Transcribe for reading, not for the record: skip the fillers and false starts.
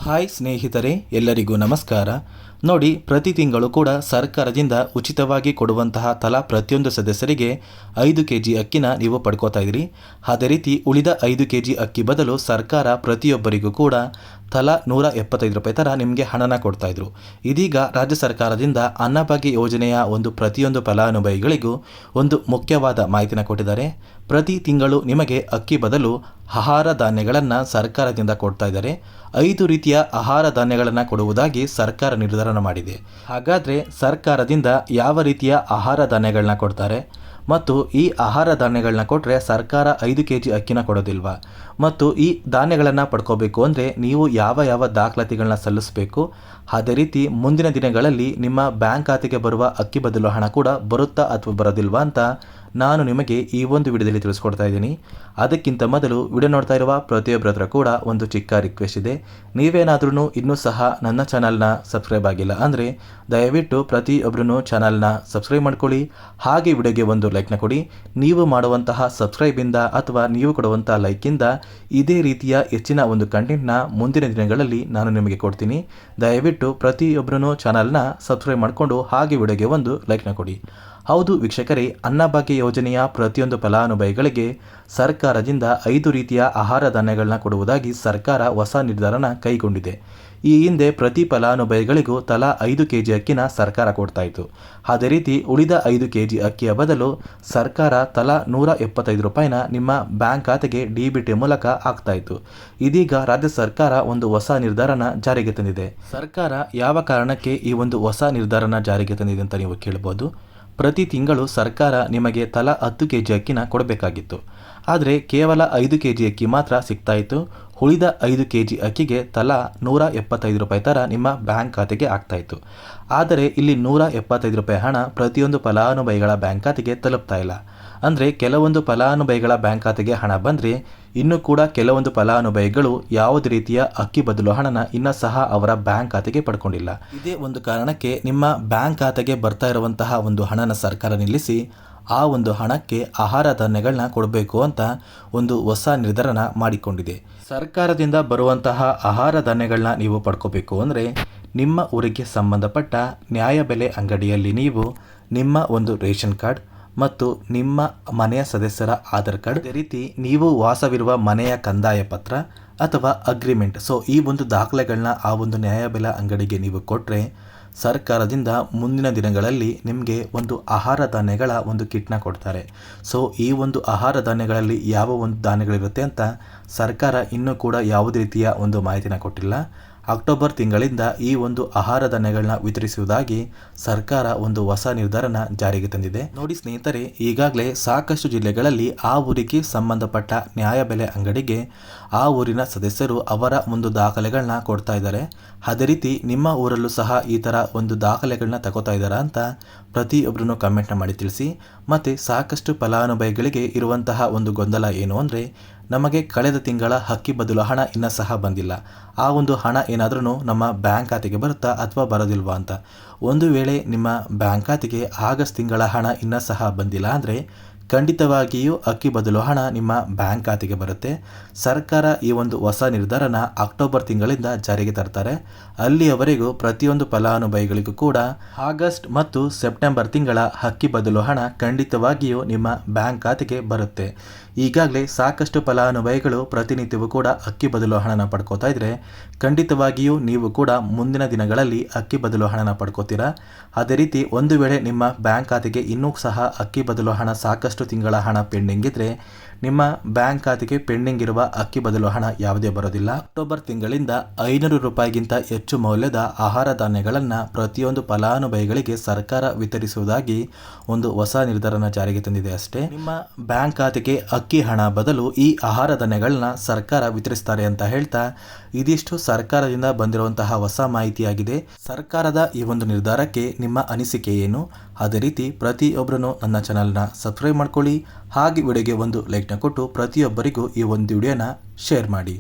Hi ಸ್ನೇಹಿತರೆ, ಎಲ್ಲರಿಗೂ ನಮಸ್ಕಾರ. ನೋಡಿ, ಪ್ರತಿ ತಿಂಗಳು ಕೂಡ ಸರ್ಕಾರದಿಂದ ಉಚಿತವಾಗಿ ಕೊಡುವಂತಹ ತಲಾ ಪ್ರತಿಯೊಂದು ಸದಸ್ಯರಿಗೆ 5 ಕೆಜಿ ಅಕ್ಕಿನ ನೀವು ಪಡ್ಕೋತಾ ಇದ್ದೀರಿ. ಅದೇ ರೀತಿ ಉಳಿದ 5 ಕೆಜಿ ಅಕ್ಕಿ ಬದಲು ಸರ್ಕಾರ ಪ್ರತಿಯೊಬ್ಬರಿಗೂ ಕೂಡ ತಲಾ 175 ರೂಪಾಯಿ ಥರ ನಿಮಗೆ ಹಣನ ಕೊಡ್ತಾಯಿದ್ರು. ಇದೀಗ ರಾಜ್ಯ ಸರ್ಕಾರದಿಂದ ಅನ್ನಭಾಗ್ಯ ಯೋಜನೆಯ ಪ್ರತಿಯೊಂದು ಫಲಾನುಭವಿಗಳಿಗೂ ಒಂದು ಮುಖ್ಯವಾದ ಮಾಹಿತಿನ ಕೊಟ್ಟಿದ್ದಾರೆ. ಪ್ರತಿ ತಿಂಗಳು ನಿಮಗೆ ಅಕ್ಕಿ ಬದಲು ಆಹಾರ ಧಾನ್ಯಗಳನ್ನು ಸರ್ಕಾರದಿಂದ ಕೊಡ್ತಾ ಇದ್ದಾರೆ. 5 ರೀತಿಯ ಆಹಾರ ಧಾನ್ಯಗಳನ್ನು ಕೊಡುವುದಾಗಿ ಸರ್ಕಾರ ನಿರ್ಧಾರ ಮಾಡಿದೆ. ಹಾಗಾದರೆ ಸರ್ಕಾರದಿಂದ ಯಾವ ರೀತಿಯ ಆಹಾರ ಧಾನ್ಯಗಳನ್ನ ಕೊಡ್ತಾರೆ ಮತ್ತು ಈ ಆಹಾರ ಧಾನ್ಯಗಳನ್ನ ಕೊಟ್ಟರೆ ಸರ್ಕಾರ 5 ಕೆಜಿ ಅಕ್ಕಿನ ಕೊಡೋದಿಲ್ವಾ? ಮತ್ತು ಈ ಧಾನ್ಯಗಳನ್ನು ಪಡ್ಕೋಬೇಕು ಅಂದರೆ ನೀವು ಯಾವ ದಾಖಲಾತಿಗಳನ್ನ ಸಲ್ಲಿಸಬೇಕು? ಅದೇ ರೀತಿ ಮುಂದಿನ ದಿನಗಳಲ್ಲಿ ನಿಮ್ಮ ಬ್ಯಾಂಕ್ ಖಾತೆಗೆ ಬರುವ ಅಕ್ಕಿ ಬದಲು ಹಣ ಕೂಡ ಬರುತ್ತಾ ಅಥವಾ ಬರೋದಿಲ್ವಾ ಅಂತ ನಾನು ನಿಮಗೆ ಈ ಒಂದು ವಿಡಿಯೋದಲ್ಲಿ ತಿಳಿಸ್ಕೊಡ್ತಾ ಇದ್ದೀನಿ. ಅದಕ್ಕಿಂತ ಮೊದಲು ವಿಡಿಯೋ ನೋಡ್ತಾ ಇರುವ ಪ್ರತಿಯೊಬ್ಬರ ಹತ್ರ ಕೂಡ ಒಂದು ಚಿಕ್ಕ ರಿಕ್ವೆಸ್ಟ್ ಇದೆ. ನೀವೇನಾದ್ರೂ ಇನ್ನೂ ಸಹ ನನ್ನ ಚಾನಲ್ನ ಸಬ್ಸ್ಕ್ರೈಬ್ ಆಗಿಲ್ಲ ಅಂದರೆ ದಯವಿಟ್ಟು ಪ್ರತಿಯೊಬ್ಬರೂ ಚಾನಲ್ನ ಸಬ್ಸ್ಕ್ರೈಬ್ ಮಾಡ್ಕೊಳ್ಳಿ. ಹಾಗೆ ವಿಡಿಯೋಗೆ ಒಂದು ಲೈಕ್ನ ಕೊಡಿ. ನೀವು ಮಾಡುವಂತಹ ಸಬ್ಸ್ಕ್ರೈಬಿಂದ ಅಥವಾ ನೀವು ಕೊಡುವಂಥ ಲೈಕಿಂದ ಇದೇ ರೀತಿಯ ಹೆಚ್ಚಿನ ಕಂಟೆಂಟ್ನ ಮುಂದಿನ ದಿನಗಳಲ್ಲಿ ನಾನು ನಿಮಗೆ ಕೊಡ್ತೀನಿ. ದಯವಿಟ್ಟು ಪ್ರತಿಯೊಬ್ಬರೂ ಚಾನಲ್ನ ಸಬ್ಸ್ಕ್ರೈಬ್ ಮಾಡಿಕೊಂಡು ಹಾಗೆ ವಿಡಿಯೋಗೆ ಒಂದು ಲೈಕ್ನ ಕೊಡಿ. ಹೌದು ವೀಕ್ಷಕರೇ, ಅನ್ನಭಾಗ್ಯ ಯೋಜನೆಯ ಪ್ರತಿಯೊಂದು ಫಲಾನುಭವಿಗಳಿಗೆ ಸರ್ಕಾರದಿಂದ 5 ರೀತಿಯ ಆಹಾರ ಧಾನ್ಯಗಳನ್ನ ಕೊಡುವುದಾಗಿ ಸರ್ಕಾರ ಹೊಸ ನಿರ್ಧಾರನ ಕೈಗೊಂಡಿದೆ. ಈ ಹಿಂದೆ ಪ್ರತಿ ಫಲಾನುಭವಿಗಳಿಗೂ ತಲಾ 5 ಕೆಜಿ ಅಕ್ಕಿನ ಸರ್ಕಾರ ಕೊಡ್ತಾ ಇತ್ತು. ಅದೇ ರೀತಿ ಉಳಿದ 5 ಕೆಜಿ ಅಕ್ಕಿಯ ಬದಲು ಸರ್ಕಾರ ತಲಾ 175 ರೂಪಾಯಿನ ನಿಮ್ಮ ಬ್ಯಾಂಕ್ ಖಾತೆಗೆ DBT ಮೂಲಕ ಹಾಕ್ತಾ ಇತ್ತು. ಇದೀಗ ರಾಜ್ಯ ಸರ್ಕಾರ ಹೊಸ ನಿರ್ಧಾರನ ಜಾರಿಗೆ ತಂದಿದೆ. ಸರ್ಕಾರ ಯಾವ ಕಾರಣಕ್ಕೆ ಈ ಹೊಸ ನಿರ್ಧಾರನ ಜಾರಿಗೆ ತಂದಿದೆ ಅಂತ ನೀವು ಕೇಳಬಹುದು. ಪ್ರತಿ ತಿಂಗಳು ಸರ್ಕಾರ ನಿಮಗೆ ತಲಾ 10 ಕೆಜಿ ಅಕ್ಕಿನ ಕೊಡಬೇಕಾಗಿತ್ತು. ಆದರೆ ಕೇವಲ 5 ಕೆಜಿ ಅಕ್ಕಿ ಮಾತ್ರ ಸಿಗ್ತಾ ಇತ್ತು. ಉಳಿದ 5 ಕೆಜಿ ಅಕ್ಕಿಗೆ ತಲಾ 175 ರೂಪಾಯಿ ಥರ ನಿಮ್ಮ ಬ್ಯಾಂಕ್ ಖಾತೆಗೆ ಆಗ್ತಾಯಿತ್ತು. ಆದರೆ ಇಲ್ಲಿ 175 ರೂಪಾಯಿ ಹಣ ಪ್ರತಿಯೊಂದು ಫಲಾನುಭವಿಗಳ ಬ್ಯಾಂಕ್ ಖಾತೆಗೆ ತಲುಪ್ತಾ ಇಲ್ಲ. ಅಂದರೆ ಕೆಲವೊಂದು ಫಲಾನುಭವಿಗಳ ಬ್ಯಾಂಕ್ ಖಾತೆಗೆ ಹಣ ಬಂದರೆ ಇನ್ನೂ ಕೂಡ ಕೆಲವೊಂದು ಫಲಾನುಭವಿಗಳು ಯಾವುದೇ ರೀತಿಯ ಅಕ್ಕಿ ಬದಲು ಹಣನ ಇನ್ನೂ ಸಹ ಅವರ ಬ್ಯಾಂಕ್ ಖಾತೆಗೆ ಪಡ್ಕೊಂಡಿಲ್ಲ. ಇದೇ ಕಾರಣಕ್ಕೆ ನಿಮ್ಮ ಬ್ಯಾಂಕ್ ಖಾತೆಗೆ ಬರ್ತಾ ಇರುವಂತಹ ಹಣನ ಸರ್ಕಾರ ನಿಲ್ಲಿಸಿ ಆ ಹಣಕ್ಕೆ ಆಹಾರ ಧಾನ್ಯಗಳನ್ನ ಕೊಡಬೇಕು ಅಂತ ಹೊಸ ನಿರ್ಧಾರನ ಮಾಡಿಕೊಂಡಿದೆ. ಸರ್ಕಾರದಿಂದ ಬರುವಂತಹ ಆಹಾರ ಧಾನ್ಯಗಳನ್ನ ನೀವು ಪಡ್ಕೋಬೇಕು ಅಂದರೆ ನಿಮ್ಮ ಊರಿಗೆ ಸಂಬಂಧಪಟ್ಟ ನ್ಯಾಯಬೆಲೆ ಅಂಗಡಿಯಲ್ಲಿ ನೀವು ನಿಮ್ಮ ರೇಷನ್ ಕಾರ್ಡ್ ಮತ್ತು ನಿಮ್ಮ ಮನೆಯ ಸದಸ್ಯರ ಆಧಾರ್ ಕಾರ್ಡ್, ಅದೇ ರೀತಿ ನೀವು ವಾಸವಿರುವ ಮನೆಯ ಕಂದಾಯ ಪತ್ರ ಅಥವಾ ಅಗ್ರಿಮೆಂಟ್, ಈ ದಾಖಲೆಗಳನ್ನ ಆ ನ್ಯಾಯಬೆಲೆ ಅಂಗಡಿಗೆ ನೀವು ಕೊಟ್ಟರೆ ಸರ್ಕಾರದಿಂದ ಮುಂದಿನ ದಿನಗಳಲ್ಲಿ ನಿಮಗೆ ಆಹಾರ ಧಾನ್ಯಗಳ ಕಿಟ್ನ ಕೊಡ್ತಾರೆ. ಈ ಆಹಾರ ಧಾನ್ಯಗಳಲ್ಲಿ ಯಾವ ಧಾನ್ಯಗಳಿರುತ್ತೆ ಅಂತ ಸರ್ಕಾರ ಇನ್ನೂ ಕೂಡ ಯಾವುದೇ ರೀತಿಯ ಮಾಹಿತಿನ ಕೊಟ್ಟಿಲ್ಲ. ಅಕ್ಟೋಬರ್ ತಿಂಗಳಿಂದ ಈ ಆಹಾರ ಧಾನ್ಯಗಳನ್ನ ವಿತರಿಸುವುದಾಗಿ ಸರ್ಕಾರ ಹೊಸ ನಿರ್ಧಾರನ ಜಾರಿಗೆ ತಂದಿದೆ. ನೋಡಿ ಸ್ನೇಹಿತರೆ, ಈಗಾಗಲೇ ಸಾಕಷ್ಟು ಜಿಲ್ಲೆಗಳಲ್ಲಿ ಆ ಊರಿಗೆ ಸಂಬಂಧಪಟ್ಟ ನ್ಯಾಯಬೆಲೆ ಅಂಗಡಿಗೆ ಆ ಊರಿನ ಸದಸ್ಯರು ಅವರ ದಾಖಲೆಗಳನ್ನ ಕೊಡ್ತಾ ಇದ್ದಾರೆ. ಅದೇ ರೀತಿ ನಿಮ್ಮ ಊರಲ್ಲೂ ಸಹ ಈ ಥರ ದಾಖಲೆಗಳನ್ನ ತಗೋತಾ ಇದ್ದಾರಾ ಅಂತ ಪ್ರತಿಯೊಬ್ಬರೂ ಕಮೆಂಟ್ನ ಮಾಡಿ ತಿಳಿಸಿ. ಮತ್ತು ಸಾಕಷ್ಟು ಫಲಾನುಭವಿಗಳಿಗೆ ಇರುವಂತಹ ಗೊಂದಲ ಏನು ಅಂದರೆ ನಮಗೆ ಕಳೆದ ತಿಂಗಳ ಅಕ್ಕಿ ಬದಲು ಹಣ ಇನ್ನೂ ಸಹ ಬಂದಿಲ್ಲ. ಆ ಹಣ ಏನಾದ್ರೂ ನಮ್ಮ ಬ್ಯಾಂಕ್ ಖಾತೆಗೆ ಬರುತ್ತಾ ಅಥವಾ ಬರೋದಿಲ್ವಾ ಅಂತ. ಒಂದು ವೇಳೆ ನಿಮ್ಮ ಬ್ಯಾಂಕ್ ಖಾತೆಗೆ ಆಗಸ್ಟ್ ತಿಂಗಳ ಹಣ ಇನ್ನೂ ಸಹ ಬಂದಿಲ್ಲ ಅಂದರೆ ಖಂಡಿತವಾಗಿಯೂ ಅಕ್ಕಿ ಬದಲು ಹಣ ನಿಮ್ಮ ಬ್ಯಾಂಕ್ ಖಾತೆಗೆ ಬರುತ್ತೆ. ಸರ್ಕಾರ ಈ ಹೊಸ ನಿರ್ಧಾರನ ಅಕ್ಟೋಬರ್ ತಿಂಗಳಿಂದ ಜಾರಿಗೆ ತರ್ತಾರೆ. ಅಲ್ಲಿಯವರೆಗೂ ಪ್ರತಿಯೊಂದು ಫಲಾನುಭವಿಗಳಿಗೂ ಕೂಡ ಆಗಸ್ಟ್ ಮತ್ತು ಸೆಪ್ಟೆಂಬರ್ ತಿಂಗಳ ಅಕ್ಕಿ ಬದಲು ಹಣ ಖಂಡಿತವಾಗಿಯೂ ನಿಮ್ಮ ಬ್ಯಾಂಕ್ ಖಾತೆಗೆ ಬರುತ್ತೆ. ಈಗಾಗಲೇ ಸಾಕಷ್ಟು ಫಲಾನುಭವಿಗಳು ಪ್ರತಿನಿತ್ಯವೂ ಕೂಡ ಅಕ್ಕಿ ಬದಲು ಹಣನ ಪಡ್ಕೋತಾ ಇದ್ರೆ ಖಂಡಿತವಾಗಿಯೂ ನೀವು ಕೂಡ ಮುಂದಿನ ದಿನಗಳಲ್ಲಿ ಅಕ್ಕಿ ಬದಲು ಹಣನ ಪಡ್ಕೋತೀರಾ. ಅದೇ ರೀತಿ ಒಂದು ವೇಳೆ ನಿಮ್ಮ ಬ್ಯಾಂಕ್ ಖಾತೆಗೆ ಇನ್ನೂ ಸಹ ಅಕ್ಕಿ ಬದಲು ಹಣ ಸಾಕಷ್ಟು ತಿಂಗಳ ಹಣ ಪೆಂಡಿಂಗ್ ಇದ್ದರೆ ನಿಮ್ಮ ಬ್ಯಾಂಕ್ ಖಾತೆಗೆ ಪೆಂಡಿಂಗ್ ಇರುವ ಅಕ್ಕಿ ಬದಲು ಹಣ ಯಾವುದೇ ಬರೋದಿಲ್ಲ. ಅಕ್ಟೋಬರ್ ತಿಂಗಳಿಂದ 500 ರೂಪಾಯಿಗಿಂತ ಹೆಚ್ಚು ಮೌಲ್ಯದ ಆಹಾರ ಧಾನ್ಯಗಳನ್ನು ಪ್ರತಿಯೊಂದು ಫಲಾನುಭವಿಗಳಿಗೆ ಸರ್ಕಾರ ವಿತರಿಸುವುದಾಗಿ ಹೊಸ ನಿರ್ಧಾರನ ಜಾರಿಗೆ ತಂದಿದೆ ಅಷ್ಟೇ. ನಿಮ್ಮ ಬ್ಯಾಂಕ್ ಖಾತೆಗೆ ಅಕ್ಕಿ ಹಣ ಬದಲು ಈ ಆಹಾರ ಧಾನ್ಯಗಳನ್ನ ಸರ್ಕಾರ ವಿತರಿಸ್ತಾರೆ ಅಂತ ಹೇಳ್ತಾ ಇದಿಷ್ಟು ಸರ್ಕಾರದಿಂದ ಬಂದಿರುವಂತಹ ಹೊಸ ಮಾಹಿತಿಯಾಗಿದೆ. ಸರ್ಕಾರದ ಈ ನಿರ್ಧಾರಕ್ಕೆ ನಿಮ್ಮ ಅನಿಸಿಕೆ ಏನು? ಅದೇ ರೀತಿ ಪ್ರತಿಯೊಬ್ಬರೂ ನನ್ನ ಚಾನಲ್ನ ಸಬ್ಸ್ಕ್ರೈಬ್ ಮಾಡ್ಕೊಳ್ಳಿ. ಹಾಗೆ ವಿಡಿಯೋಗೆ ಒಂದು ಲೈಕ್ನ ಕೊಟ್ಟು ಪ್ರತಿಯೊಬ್ಬರಿಗೂ ಈ ವಿಡಿಯೋನ ಶೇರ್ ಮಾಡಿ.